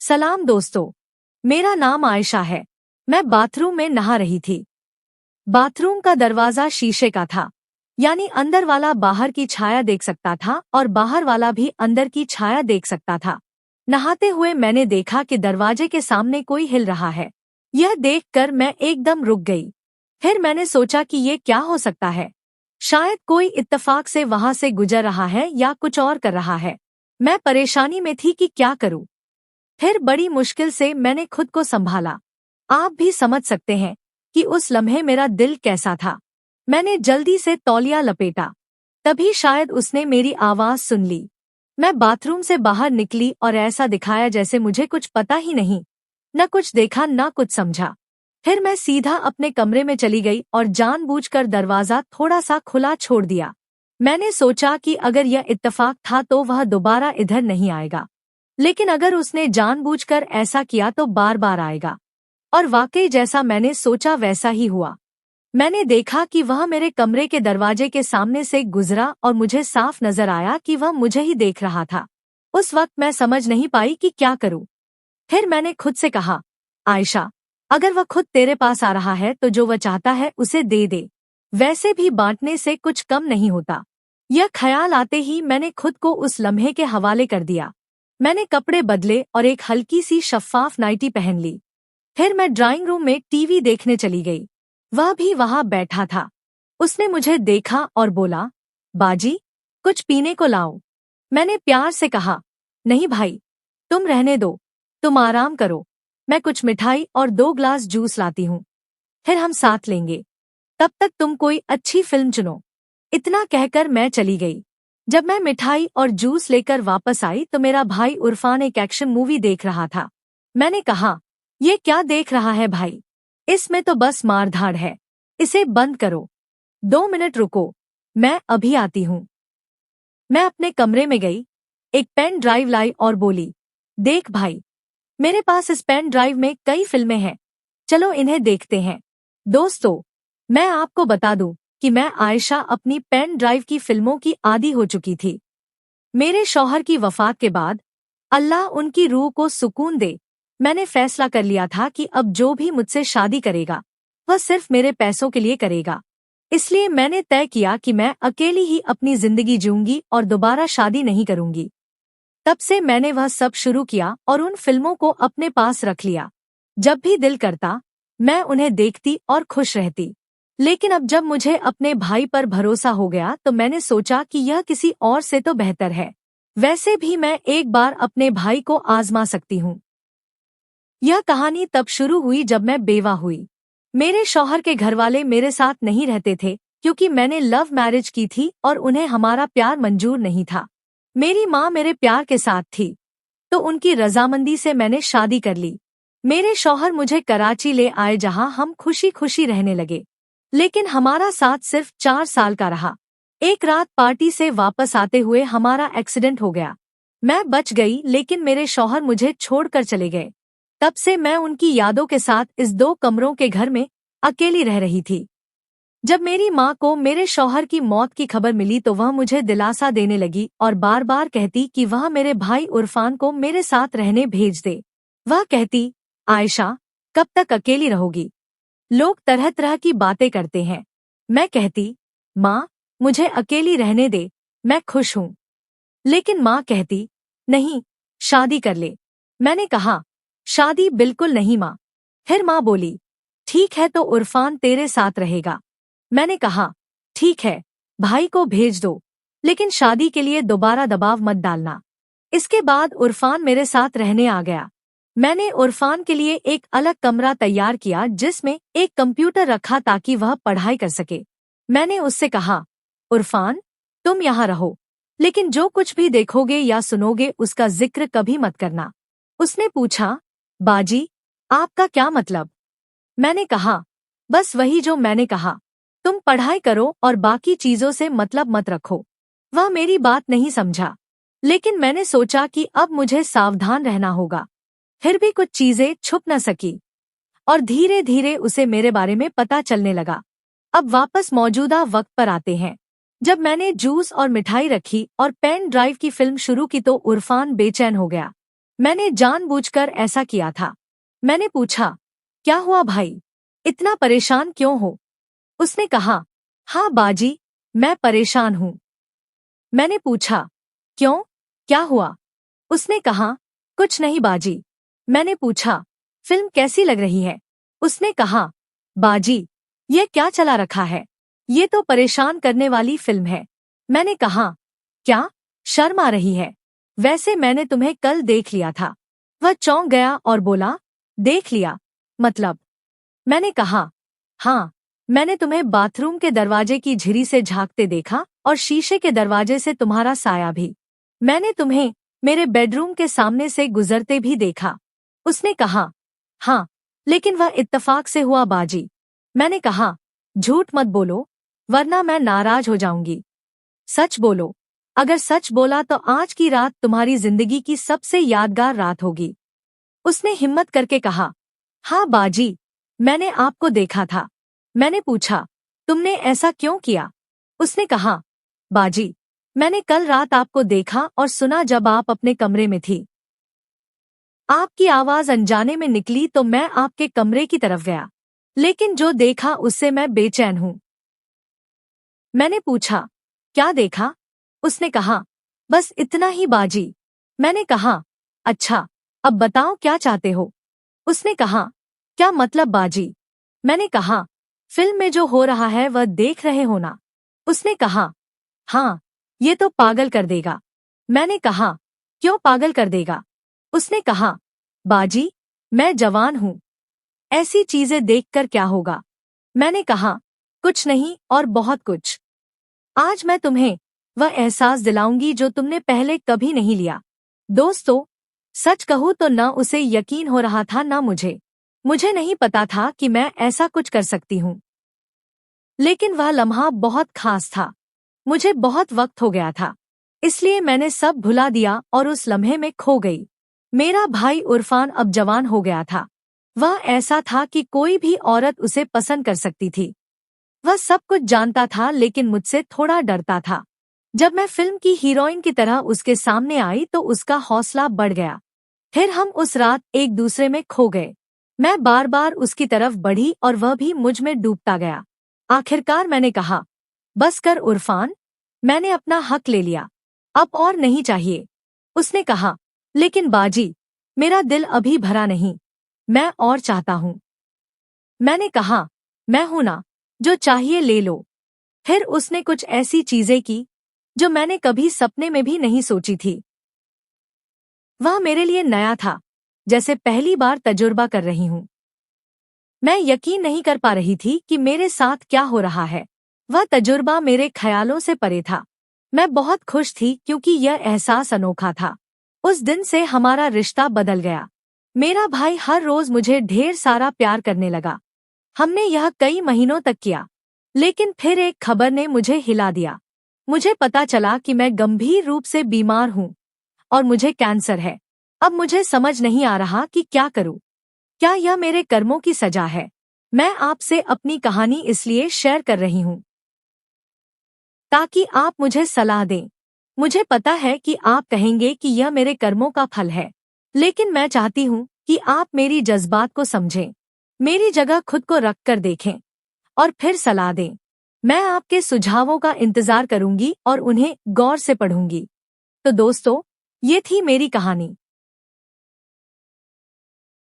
सलाम दोस्तों। मेरा नाम आयशा है। मैं बाथरूम में नहा रही थी। बाथरूम का दरवाजा शीशे का था, यानी अंदर वाला बाहर की छाया देख सकता था और बाहर वाला भी अंदर की छाया देख सकता था। नहाते हुए मैंने देखा कि दरवाजे के सामने कोई हिल रहा है। यह देखकर मैं एकदम रुक गई। फिर मैंने सोचा कि ये क्या हो सकता है। शायद कोई इत्तेफाक से वहां से गुजर रहा है या कुछ और कर रहा है। मैं परेशानी में थी कि क्या करूं। फिर बड़ी मुश्किल से मैंने खुद को संभाला। आप भी समझ सकते हैं कि उस लम्हे मेरा दिल कैसा था। मैंने जल्दी से तौलिया लपेटा। तभी शायद उसने मेरी आवाज सुन ली। मैं बाथरूम से बाहर निकली और ऐसा दिखाया जैसे मुझे कुछ पता ही नहीं। न कुछ देखा न कुछ समझा। फिर मैं सीधा अपने कमरे में चली गई और जानबूझकर दरवाजा थोड़ा सा खुला छोड़ दिया। मैंने सोचा कि अगर यह इत्तेफाक था तो वह दोबारा इधर नहीं आएगा, लेकिन अगर उसने जानबूझकर ऐसा किया तो बार बार आएगा। और वाकई जैसा मैंने सोचा वैसा ही हुआ। मैंने देखा कि वह मेरे कमरे के दरवाजे के सामने से गुजरा और मुझे साफ नजर आया कि वह मुझे ही देख रहा था। उस वक्त मैं समझ नहीं पाई कि क्या करूं। फिर मैंने खुद से कहा, आयशा, अगर वह खुद तेरे पास आ रहा है तो जो वह चाहता है उसे दे दे। वैसे भी बांटने से कुछ कम नहीं होता। यह ख्याल आते ही मैंने खुद को उस लम्हे के हवाले कर दिया। मैंने कपड़े बदले और एक हल्की सी शफ़ाफ नाइटी पहन ली। फिर मैं ड्राइंग रूम में टीवी देखने चली गई। वह भी वहां बैठा था। उसने मुझे देखा और बोला, बाजी, कुछ पीने को लाओ। मैंने प्यार से कहा, नहीं भाई, तुम रहने दो, तुम आराम करो। मैं कुछ मिठाई और 2 ग्लास जूस लाती हूँ, फिर हम साथ लेंगे। तब तक तुम कोई अच्छी फिल्म चुनो। इतना कहकर मैं चली गई। जब मैं मिठाई और जूस लेकर वापस आई तो मेरा भाई उरफान एक एक्शन मूवी देख रहा था। मैंने कहा, ये क्या देख रहा है भाई? इसमें तो बस मारधाड़ है, इसे बंद करो। 2 मिनट रुको, मैं अभी आती हूँ। मैं अपने कमरे में गई, एक पेन ड्राइव लाई और बोली, देख भाई, मेरे पास इस पेन ड्राइव में कई फिल्में हैं, चलो इन्हें देखते हैं। दोस्तों, मैं आपको बता दूं कि मैं आयशा अपनी पेन ड्राइव की फिल्मों की आदी हो चुकी थी। मेरे शौहर की वफात के बाद, अल्लाह उनकी रूह को सुकून दे, मैंने फैसला कर लिया था कि अब जो भी मुझसे शादी करेगा वह सिर्फ मेरे पैसों के लिए करेगा। इसलिए मैंने तय किया कि मैं अकेली ही अपनी जिंदगी जीऊंगी और दोबारा शादी नहीं करूंगी। तब से मैंने वह सब शुरू किया और उन फिल्मों को अपने पास रख लिया। जब भी दिल करता मैं उन्हें देखती और खुश रहती। लेकिन अब जब मुझे अपने भाई पर भरोसा हो गया तो मैंने सोचा कि यह किसी और से तो बेहतर है। वैसे भी मैं एक बार अपने भाई को आजमा सकती हूँ। यह कहानी तब शुरू हुई जब मैं बेवा हुई। मेरे शौहर के घरवाले मेरे साथ नहीं रहते थे क्योंकि मैंने लव मैरिज की थी और उन्हें हमारा प्यार मंजूर नहीं था। मेरी माँ मेरे प्यार के साथ थी, तो उनकी रजामंदी से मैंने शादी कर ली। मेरे शौहर मुझे कराची ले आए जहां हम खुशी खुशी रहने लगे। लेकिन हमारा साथ सिर्फ 4 साल का रहा। एक रात पार्टी से वापस आते हुए हमारा एक्सीडेंट हो गया। मैं बच गई लेकिन मेरे शौहर मुझे छोड़कर चले गए। तब से मैं उनकी यादों के साथ इस 2 कमरों के घर में अकेली रह रही थी। जब मेरी माँ को मेरे शौहर की मौत की खबर मिली तो वह मुझे दिलासा देने लगी और बार बार कहती कि वह मेरे भाई उरफान को मेरे साथ रहने भेज दे। वह कहती, आयशा, कब तक अकेली रहोगी? लोग तरह तरह की बातें करते हैं। मैं कहती, माँ, मुझे अकेली रहने दे, मैं खुश हूँ। लेकिन माँ कहती, नहीं, शादी कर ले। मैंने कहा, शादी बिल्कुल नहीं माँ। फिर माँ बोली, ठीक है तो उरफान तेरे साथ रहेगा। मैंने कहा, ठीक है, भाई को भेज दो, लेकिन शादी के लिए दोबारा दबाव मत डालना। इसके बाद उरफान मेरे साथ रहने आ गया। मैंने उरफान के लिए एक अलग कमरा तैयार किया जिसमें एक कंप्यूटर रखा ताकि वह पढ़ाई कर सके। मैंने उससे कहा, उरफान, तुम यहाँ रहो, लेकिन जो कुछ भी देखोगे या सुनोगे उसका जिक्र कभी मत करना। उसने पूछा, बाजी, आपका क्या मतलब? मैंने कहा, बस वही जो मैंने कहा, तुम पढ़ाई करो और बाकी चीजों से मतलब मत रखो। वह मेरी बात नहीं समझा, लेकिन मैंने सोचा कि अब मुझे सावधान रहना होगा। फिर भी कुछ चीजें छुप न सकी और धीरे धीरे उसे मेरे बारे में पता चलने लगा। अब वापस मौजूदा वक्त पर आते हैं। जब मैंने जूस और मिठाई रखी और पेन ड्राइव की फिल्म शुरू की तो उरफान बेचैन हो गया। मैंने जानबूझकर ऐसा किया था। मैंने पूछा, क्या हुआ भाई? इतना परेशान क्यों हो? उसने कहा, हाँ बाजी, मैं परेशान हूँ। मैंने पूछा, क्यों? क्या हुआ? उसने कहा, कुछ नहीं बाजी। मैंने पूछा, फिल्म कैसी लग रही है? उसने कहा, बाजी, ये क्या चला रखा है? ये तो परेशान करने वाली फिल्म है। मैंने कहा, क्या? शर्म आ रही है? वैसे मैंने तुम्हें कल देख लिया था। वह चौंक गया और बोला, देख लिया? मतलब? मैंने कहा, हाँ, मैंने तुम्हें बाथरूम के दरवाजे की झिरी से झांकते देखा और शीशे के दरवाजे से तुम्हारा साया भी। मैंने तुम्हें मेरे बेडरूम के सामने से गुजरते भी देखा। उसने कहा, हाँ, लेकिन वह इत्तफाक से हुआ बाजी। मैंने कहा, झूठ मत बोलो, वरना मैं नाराज हो जाऊंगी। सच बोलो। अगर सच बोला तो आज की रात तुम्हारी जिंदगी की सबसे यादगार रात होगी। उसने हिम्मत करके कहा, हाँ बाजी, मैंने आपको देखा था। मैंने पूछा, तुमने ऐसा क्यों किया? उसने कहा, बाजी, मैंने कल रात आपको देखा और सुना जब आप अपने कमरे में थी। आपकी आवाज अनजाने में निकली तो मैं आपके कमरे की तरफ गया, लेकिन जो देखा उससे मैं बेचैन हूँ। मैंने पूछा, क्या देखा? उसने कहा, बस इतना ही बाजी। मैंने कहा, अच्छा, अब बताओ क्या चाहते हो? उसने कहा, क्या मतलब बाजी? मैंने कहा, फिल्म में जो हो रहा है वह देख रहे हो ना? उसने कहा, हाँ, ये तो पागल कर देगा। मैंने कहा, क्यों पागल कर देगा? उसने कहा, बाजी, मैं जवान हूँ, ऐसी चीजें देखकर क्या होगा? मैंने कहा, कुछ नहीं और बहुत कुछ। आज मैं तुम्हें वह एहसास दिलाऊंगी जो तुमने पहले कभी नहीं लिया। दोस्तों, सच कहूँ तो न उसे यकीन हो रहा था न मुझे। मुझे नहीं पता था कि मैं ऐसा कुछ कर सकती हूँ। लेकिन वह लम्हा बहुत खास था। मुझे बहुत वक्त हो गया था, इसलिए मैंने सब भुला दिया और उस लम्हे में खो गई। मेरा भाई उरफान अब जवान हो गया था। वह ऐसा था कि कोई भी औरत उसे पसंद कर सकती थी। वह सब कुछ जानता था लेकिन मुझसे थोड़ा डरता था। जब मैं फिल्म की हीरोइन की तरह उसके सामने आई तो उसका हौसला बढ़ गया। फिर हम उस रात एक दूसरे में खो गए। मैं बार बार उसकी तरफ बढ़ी और वह भी मुझ में डूबता गया। आखिरकार मैंने कहा, बस कर उरफान, मैंने अपना हक ले लिया, अब और नहीं चाहिए। उसने कहा, लेकिन बाजी, मेरा दिल अभी भरा नहीं, मैं और चाहता हूँ। मैंने कहा, मैं हूं ना, जो चाहिए ले लो। फिर उसने कुछ ऐसी चीजें की जो मैंने कभी सपने में भी नहीं सोची थी। वह मेरे लिए नया था, जैसे पहली बार तजुर्बा कर रही हूँ। मैं यकीन नहीं कर पा रही थी कि मेरे साथ क्या हो रहा है। वह तजुर्बा मेरे ख्यालों से परे था। मैं बहुत खुश थी क्योंकि यह एहसास अनोखा था। उस दिन से हमारा रिश्ता बदल गया। मेरा भाई हर रोज मुझे ढेर सारा प्यार करने लगा। हमने यह कई महीनों तक किया, लेकिन फिर एक खबर ने मुझे हिला दिया। मुझे पता चला कि मैं गंभीर रूप से बीमार हूँ और मुझे कैंसर है। अब मुझे समझ नहीं आ रहा कि क्या करूँ। क्या यह मेरे कर्मों की सजा है? मैं आपसे अपनी कहानी इसलिए शेयर कर रही हूँ ताकि आप मुझे सलाह दें। मुझे पता है कि आप कहेंगे कि यह मेरे कर्मों का फल है, लेकिन मैं चाहती हूँ कि आप मेरी जज्बात को समझें, मेरी जगह खुद को रख कर देखें और फिर सलाह दें। मैं आपके सुझावों का इंतजार करूंगी और उन्हें गौर से पढ़ूंगी। तो दोस्तों, ये थी मेरी कहानी।